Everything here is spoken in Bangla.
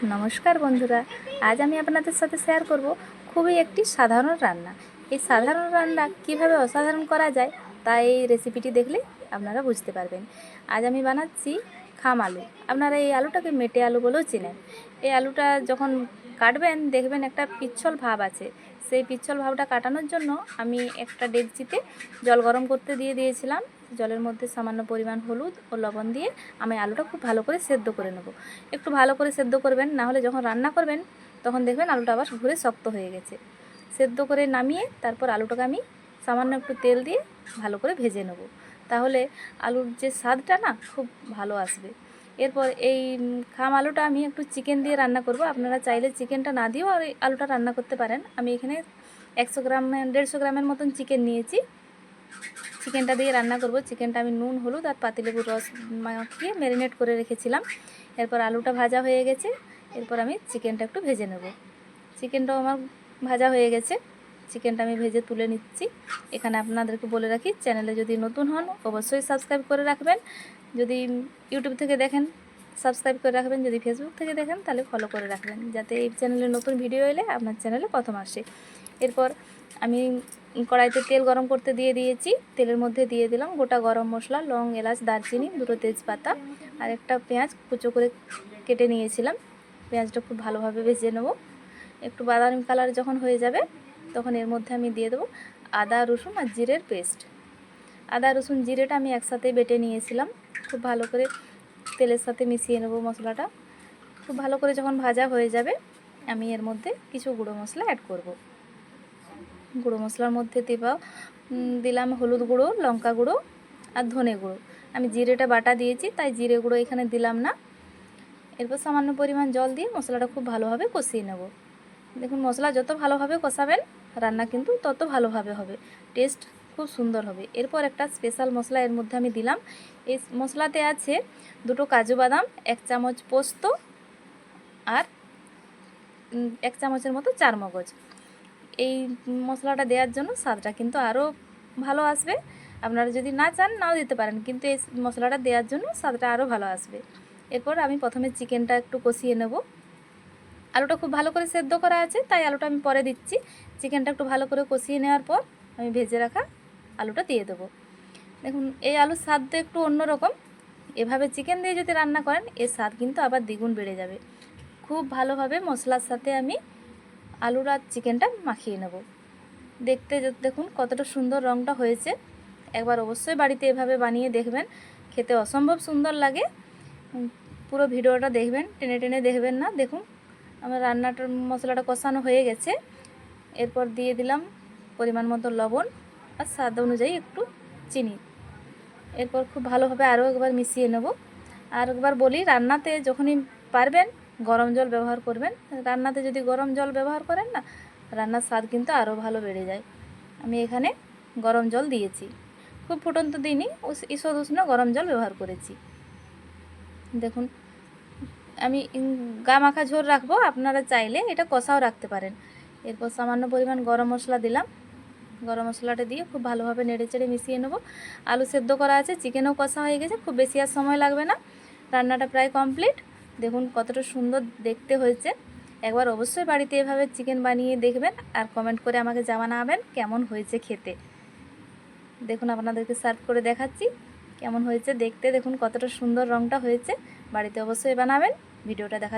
নমস্কার বন্ধুরা, আজ আমি আপনাদের সাথে শেয়ার করব খুবই একটি সাধারণ রান্না। এই সাধারণ রান্না কিভাবে অসাধারণ করা যায় তা এই রেসিপিটি দেখলে আপনারা বুঝতে পারবেন। আজ আমি বানাচ্ছি খাম আলু। আপনারা এই আলুটাকে মেটে আলু বলেও চেনেন। এই আলুটা যখন কাটবেন দেখবেন একটা পিচ্ছল ভাব আছে। সেই পিচ্ছল ভাবটা কাটানোর জন্য আমি একটা ডেকচিতে জল গরম করতে দিয়ে দিয়েছিলাম। জলের মধ্যে সামান্য পরিমাণ হলুদ ও লবণ দিয়ে আমি আলুটা খুব ভালো করে সেদ্ধ করে নেব। একটু ভালো করে সেদ্ধ করবেন, না হলে যখন রান্না করবেন তখন দেখবেন আলুটা আবার ঘুরে শক্ত হয়ে গেছে। সেদ্ধ করে নামিয়ে তারপর আলুটাকে আমি সামান্য একটু তেল দিয়ে ভালো করে ভেজে নেব, তাহলে আলুর যে স্বাদটা না খুব ভালো আসবে। এরপর এই খাম আলুটা আমি একটু চিকেন দিয়ে রান্না করব। আপনারা চাইলে চিকেনটা না দিয়েও আর এই আলুটা রান্না করতে পারেন। আমি এখানে 100 গ্রাম 150 গ্রামের মতন চিকেন নিয়েছি। চিকেনটা দিয়ে রান্না করব। চিকেনটা আমি নুন, হলুদ আর পাতিলেবুর রস মাখিয়ে ম্যারিনেট করে রেখেছিলাম। এরপর আলুটা ভাজা হয়ে গেছে। এরপর আমি চিকেনটা একটু ভেজে নেব। চিকেনটাও আমার ভাজা হয়ে গেছে। চিকেনটা আমি ভেজে তুলে নিচ্ছি। এখানে আপনাদেরকে বলে রাখি, চ্যানেলে যদি নতুন হন অবশ্যই সাবস্ক্রাইব করে রাখবেন। যদি ইউটিউব থেকে দেখেন সাবস্ক্রাইব করে রাখবেন, যদি ফেসবুক থেকে দেখেন তাহলে ফলো করে রাখবেন, যাতে এই চ্যানেলে নতুন ভিডিও এলে আপনার চ্যানেলে প্রথম আসে। এরপর আমি কড়াইতে তেল গরম করতে দিয়ে দিয়েছি। তেলের মধ্যে দিয়ে দিলাম গোটা গরম মশলা, লং, এলাচ, দারচিনি, 2টো তেজপাতা আর একটা পেঁয়াজ কুচো করে কেটে নিয়েছিলাম। পেঁয়াজটা খুব ভালোভাবে ভেজে নেব। একটু বাদামি কালার যখন হয়ে যাবে তখন এর মধ্যে আমি দিয়ে দেবো আদা, রসুন আর জিরের পেস্ট। আদা, রসুন, জিরেটা আমি একসাথে বেটে নিয়েছিলাম। খুব ভালো করে তেলের সাথে মিশিয়ে নেব মশলাটা। খুব ভালো করে যখন ভাজা হয়ে যাবে আমি এর মধ্যে কিছু গুঁড়ো মশলা অ্যাড করব। গুঁড়ো মশলার মধ্যে দিলাম হলুদ গুঁড়ো, লঙ্কা গুঁড়ো আর ধনে গুঁড়ো। আমি জিরেটা বাটা দিয়েছি তাই জিরে গুঁড়ো এখানে দিলাম না। এরপর সামান্য পরিমাণ জল দিয়ে মশলাটা খুব ভালোভাবে কষিয়ে নেব। দেখুন, মশলা যত ভালোভাবে কষাবেন রান্না কিন্তু তত ভালোভাবে হবে, টেস্ট খুব সুন্দর হবে। এরপর একটা স্পেশাল মশলা এর মধ্যে আমি দিলাম। এই মশলাতে আছে 2টো কাজু বাদাম, 1 চামচ পোস্ত আর 1 চামচের মতো চারমগজ। এই মশলাটা দেওয়ার জন্য স্বাদটা কিন্তু আরও ভালো আসবে। আপনারা যদি না চান নাও দিতে পারেন, কিন্তু এই মশলাটা দেওয়ার জন্য স্বাদটা আরও ভালো আসবে। এরপর আমি প্রথমে চিকেনটা একটু কষিয়ে নেব। আলুটা খুব ভালো করে সেদ্ধ করা আছে তাই আলুটা আমি পরে দিচ্ছি। চিকেনটা একটু ভালো করে কষিয়ে নেওয়ার পর আমি ভেজে রাখা আলুটা দিয়ে দেবো। দেখুন, এই আলুর স্বাদটা একটু অন্যরকম। এভাবে চিকেন দিয়ে যদি রান্না করেন এর স্বাদ কিন্তু আবার দ্বিগুণ বেড়ে যাবে। খুব ভালোভাবে মশলার সাথে আমি আলুর আর চিকেনটা মাখিয়ে নেব। দেখতে দেখুন কতটা সুন্দর রঙটা হয়েছে। একবার অবশ্যই বাড়িতে এভাবে বানিয়ে দেখবেন, খেতে অসম্ভব সুন্দর লাগে। পুরো ভিডিওটা দেখবেন, টেনে টেনে দেখবেন না। দেখুন আমার রান্নাটার মশলাটা কষানো হয়ে গেছে। এরপর দিয়ে দিলাম পরিমাণ মতো লবণ আর স্বাদ অনুযায়ী একটু চিনি। এরপর খুব ভালোভাবে আরও একবার মিশিয়ে নেব। আর একবার বলি, রান্নাতে যখনই পারবেন গরম জল ব্যবহার করবেন। রান্নাতে যদি গরম জল ব্যবহার করেন না, রান্নার স্বাদ কিন্তু আরও ভালো বেড়ে যায়। আমি এখানে গরম জল দিয়েছি, খুব ফুটন্ত দিইনি, ঈষৎ উষ্ণ গরম জল ব্যবহার করেছি। দেখুন, আমি গা মাখা ঝোল রাখবো, আপনারা চাইলে এটা কষাও রাখতে পারেন। এরপর সামান্য পরিমাণ গরম মশলা দিলাম। গরম মশলাটা দিয়ে খুব ভালোভাবে নেড়েচেড়ে মিশিয়ে নেব। আলু সেদ্ধ করা আছে, চিকেনও কষা হয়ে গেছে, খুব বেশি আর সময় লাগবে না। রান্নাটা প্রায় কমপ্লিট। দেখুন কতটা সুন্দর দেখতে হয়েছে। একবার অবশ্যই বাড়িতে এভাবে চিকেন বানিয়ে দেখবেন আর কমেন্ট করে আমাকে জানাবেন কেমন হয়েছে খেতে। দেখুন আপনাদেরকে সার্ভ করে দেখাচ্ছি কেমন হয়েছে দেখতে। দেখুন কতটা সুন্দর রঙটা হয়েছে। বাড়িতে অবশ্যই বানাবেন। ভিডিওটা দেখার